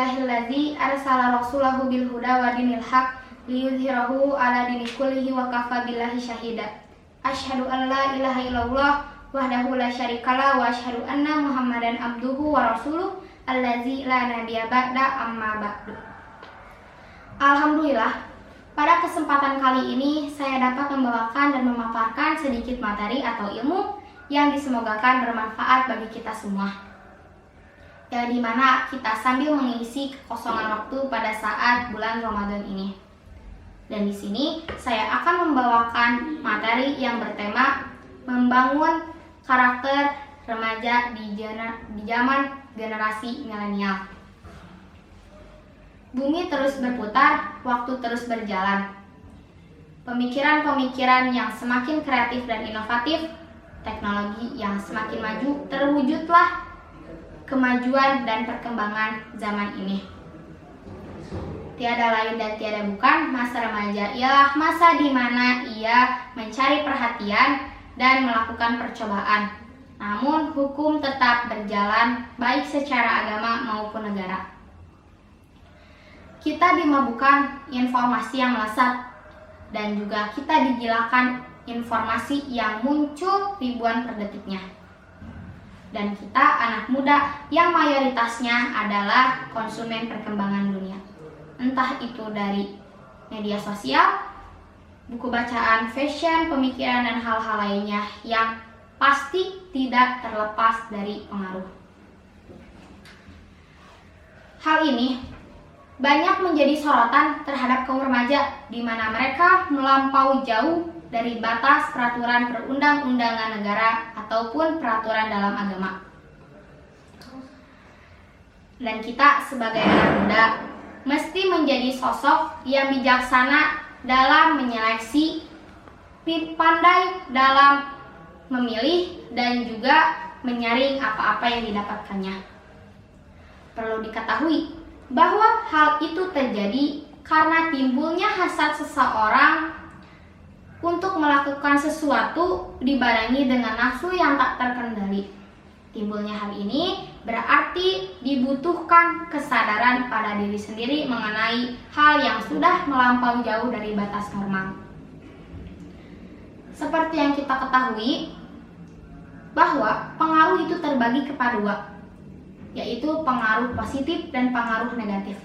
Alhamdulillahillazi arsala rasulahu bil huda wa dinil haq liyudhhirahu ala dini kullihi wa kafa billahi syahida. Asyhadu an la ilaha illallah wahdahu la syarikalah wa asyhadu anna Muhammadan abduhu wa rasuluh allazi la nabiyya ba'da amma ba'du. Alhamdulillah, pada kesempatan kali ini saya dapat membawakan dan memaparkan sedikit materi atau ilmu yang disemogakan bermanfaat bagi kita semua, yang dimana kita sambil mengisi kekosongan waktu pada saat bulan Ramadan ini. Dan di sini saya akan membawakan materi yang bertema membangun karakter remaja di zaman generasi milenial. Bumi terus berputar, waktu terus berjalan. Pemikiran-pemikiran yang semakin kreatif dan inovatif, teknologi yang semakin maju, terwujudlah kemajuan dan perkembangan zaman ini. Tiada lain dan tiada bukan, masa remaja ialah masa di mana ia mencari perhatian dan melakukan percobaan. Namun hukum tetap berjalan baik secara agama maupun negara. Kita dimabukkan informasi yang melesat dan juga kita digilakan informasi yang muncul ribuan per detiknya. Dan kita anak muda yang mayoritasnya adalah konsumen perkembangan dunia. Entah itu dari media sosial, buku bacaan, fashion, pemikiran, dan hal-hal lainnya yang pasti tidak terlepas dari pengaruh. Hal ini banyak menjadi sorotan terhadap kaum remaja di mana mereka melampaui jauh dari batas peraturan perundang-undangan negara ataupun peraturan dalam agama. Dan kita sebagai anak muda mesti menjadi sosok yang bijaksana dalam menyeleksi, pandai dalam memilih, dan juga menyaring apa-apa yang didapatkannya. Perlu diketahui bahwa hal itu terjadi karena timbulnya hasad seseorang untuk melakukan sesuatu dibarengi dengan nafsu yang tak terkendali. Timbulnya hal ini berarti dibutuhkan kesadaran pada diri sendiri mengenai hal yang sudah melampaui jauh dari batas normal. Seperti yang kita ketahui bahwa pengaruh itu terbagi kepada dua, yaitu pengaruh positif dan pengaruh negatif.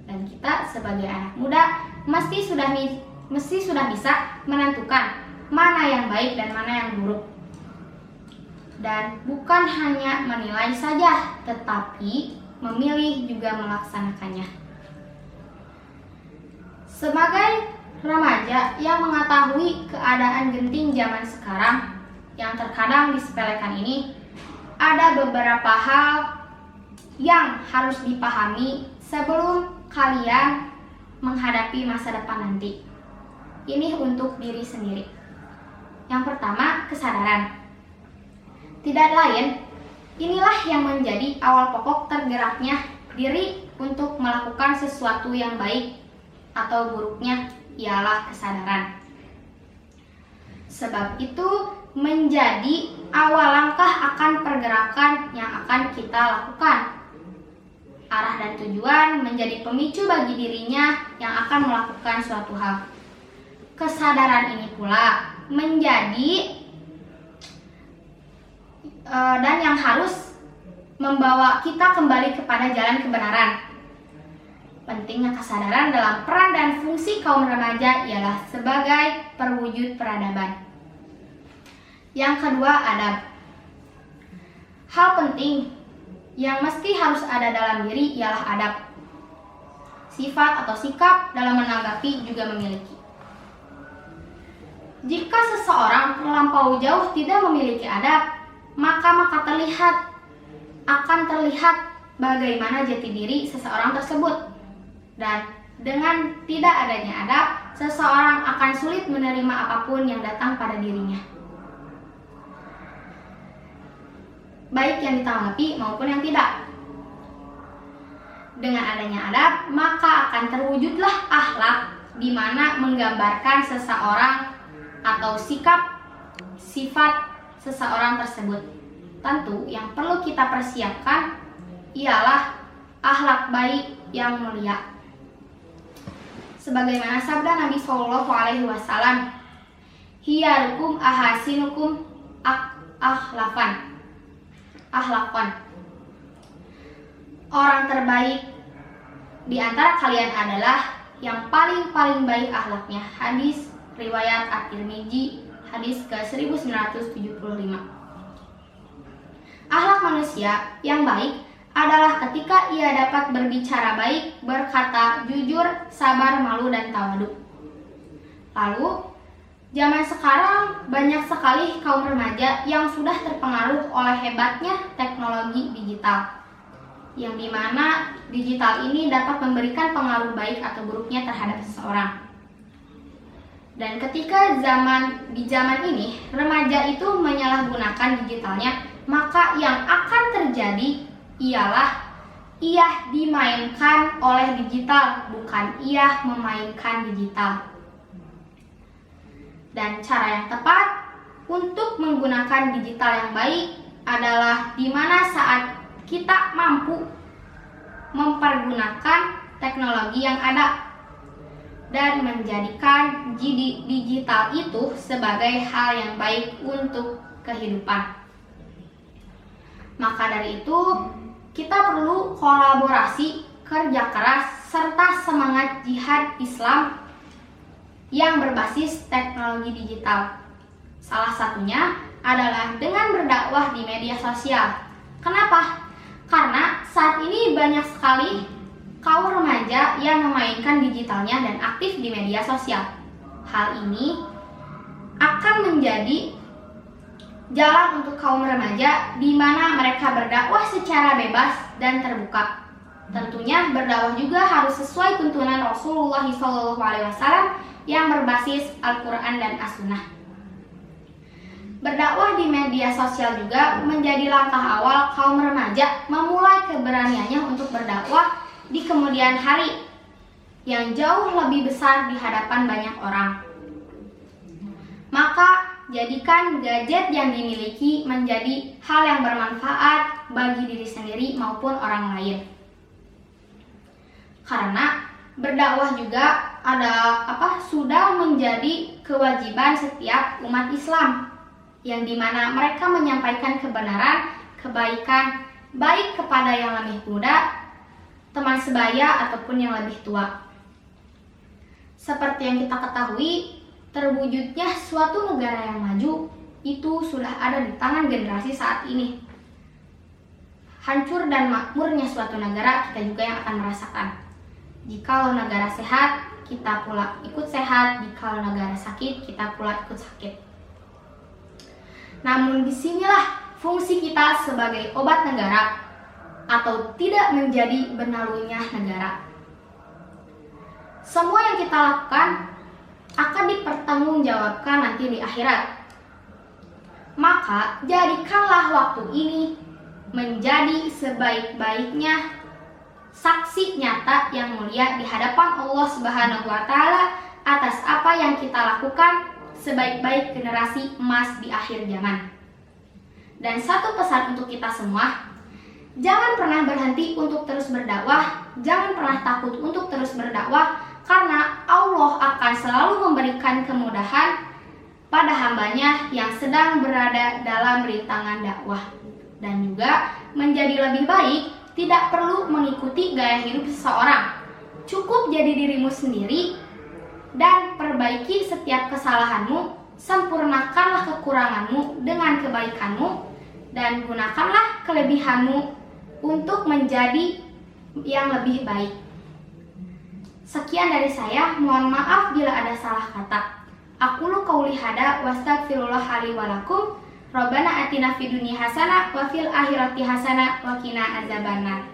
Dan kita sebagai anak muda mesti sudah bisa menentukan mana yang baik dan mana yang buruk. Dan bukan hanya menilai saja, tetapi memilih juga melaksanakannya. Sebagai remaja yang mengetahui keadaan genting zaman sekarang yang terkadang disepelekan ini, ada beberapa hal yang harus dipahami sebelum kalian menghadapi masa depan nanti. Ini untuk diri sendiri. Yang pertama, kesadaran. Tidak lain, inilah yang menjadi awal pokok tergeraknya diri untuk melakukan sesuatu yang baik atau buruknya ialah kesadaran. Sebab itu menjadi awal langkah akan pergerakan yang akan kita lakukan. Arah dan tujuan menjadi pemicu bagi dirinya yang akan melakukan suatu hal. Kesadaran ini pula menjadi dan yang harus membawa kita kembali kepada jalan kebenaran. Pentingnya kesadaran dalam peran dan fungsi kaum remaja ialah sebagai perwujud peradaban. Yang kedua, adab. Hal penting yang mesti harus ada dalam diri ialah adab. Sifat atau sikap dalam menanggapi juga memiliki. Jika seseorang terlampau jauh tidak memiliki adab, maka akan terlihat bagaimana jati diri seseorang tersebut. Dan dengan tidak adanya adab, seseorang akan sulit menerima apapun yang datang pada dirinya, baik yang ditanggapi maupun yang tidak. Dengan adanya adab, maka akan terwujudlah akhlak di mana menggambarkan seseorang atau sikap, sifat seseorang tersebut. Tentu yang perlu kita persiapkan ialah akhlak baik yang mulia. Sebagaimana sabda Nabi Shallallahu Alaihi Wasallam, hiyarukum ahasinukum akhlakon. Orang terbaik di antara kalian adalah yang paling baik akhlaknya. Hadis riwayat At-Tirmidzi, hadis ke-1975. Akhlak manusia yang baik adalah ketika ia dapat berbicara baik, berkata jujur, sabar, malu, dan tawadu. Lalu, zaman sekarang banyak sekali kaum remaja yang sudah terpengaruh oleh hebatnya teknologi digital, yang dimana digital ini dapat memberikan pengaruh baik atau buruknya terhadap seseorang. Dan ketika di zaman ini remaja itu menyalahgunakan digitalnya, maka yang akan terjadi ialah ia dimainkan oleh digital, bukan ia memainkan digital. Dan cara yang tepat untuk menggunakan digital yang baik adalah di mana saat kita mampu mempergunakan teknologi yang ada dan menjadikan digital itu sebagai hal yang baik untuk kehidupan. Maka dari itu, kita perlu kolaborasi, kerja keras, serta semangat jihad Islam yang berbasis teknologi digital. Salah satunya adalah dengan berdakwah di media sosial. Kenapa? Karena saat ini banyak sekali kaum remaja yang memainkan digitalnya dan aktif di media sosial. Hal ini akan menjadi jalan untuk kaum remaja di mana mereka berdakwah secara bebas dan terbuka. Tentunya berdakwah juga harus sesuai tuntunan Rasulullah SAW yang berbasis Al-Quran dan As-Sunnah. Berdakwah di media sosial juga menjadi langkah awal kaum remaja memulai keberaniannya untuk berdakwah di kemudian hari yang jauh lebih besar di hadapan banyak orang. Maka jadikan gadget yang dimiliki menjadi hal yang bermanfaat bagi diri sendiri maupun orang lain. Karena berdakwah juga sudah menjadi kewajiban setiap umat Islam, yang dimana mereka menyampaikan kebenaran, kebaikan, baik kepada yang lebih muda, teman sebaya, ataupun yang lebih tua. Seperti yang kita ketahui, terwujudnya suatu negara yang maju itu sudah ada di tangan generasi saat ini. Hancur dan makmurnya suatu negara kita juga yang akan merasakan. Jikalau negara sehat, kita pula ikut sehat. Jikalau negara sakit, kita pula ikut sakit. Namun disinilah fungsi kita sebagai obat negara atau tidak menjadi benalunya negara. Semua yang kita lakukan akan dipertanggungjawabkan nanti di akhirat. Maka jadikanlah waktu ini menjadi sebaik-baiknya saksi nyata yang mulia di hadapan Allah Subhanahu wa Ta'ala atas apa yang kita lakukan sebaik-baik generasi emas di akhir zaman. Dan satu pesan untuk kita semua, jangan pernah berhenti untuk terus berdakwah, jangan pernah takut untuk terus berdakwah, karena Allah akan selalu memberikan kemudahan pada hambanya yang sedang berada dalam rintangan dakwah. Dan juga menjadi lebih baik, tidak perlu mengikuti gaya hidup seseorang. Cukup jadi dirimu sendiri dan perbaiki setiap kesalahanmu, sempurnakanlah kekuranganmu dengan kebaikanmu, dan gunakanlah kelebihanmu untuk menjadi yang lebih baik. Sekian dari saya, mohon maaf bila ada salah kata. Aqulu qauli hada wastaghfirullah li wa lakum. Rabbana atina fid dunya hasanah wa fil akhirati hasanah wa qina azabannar.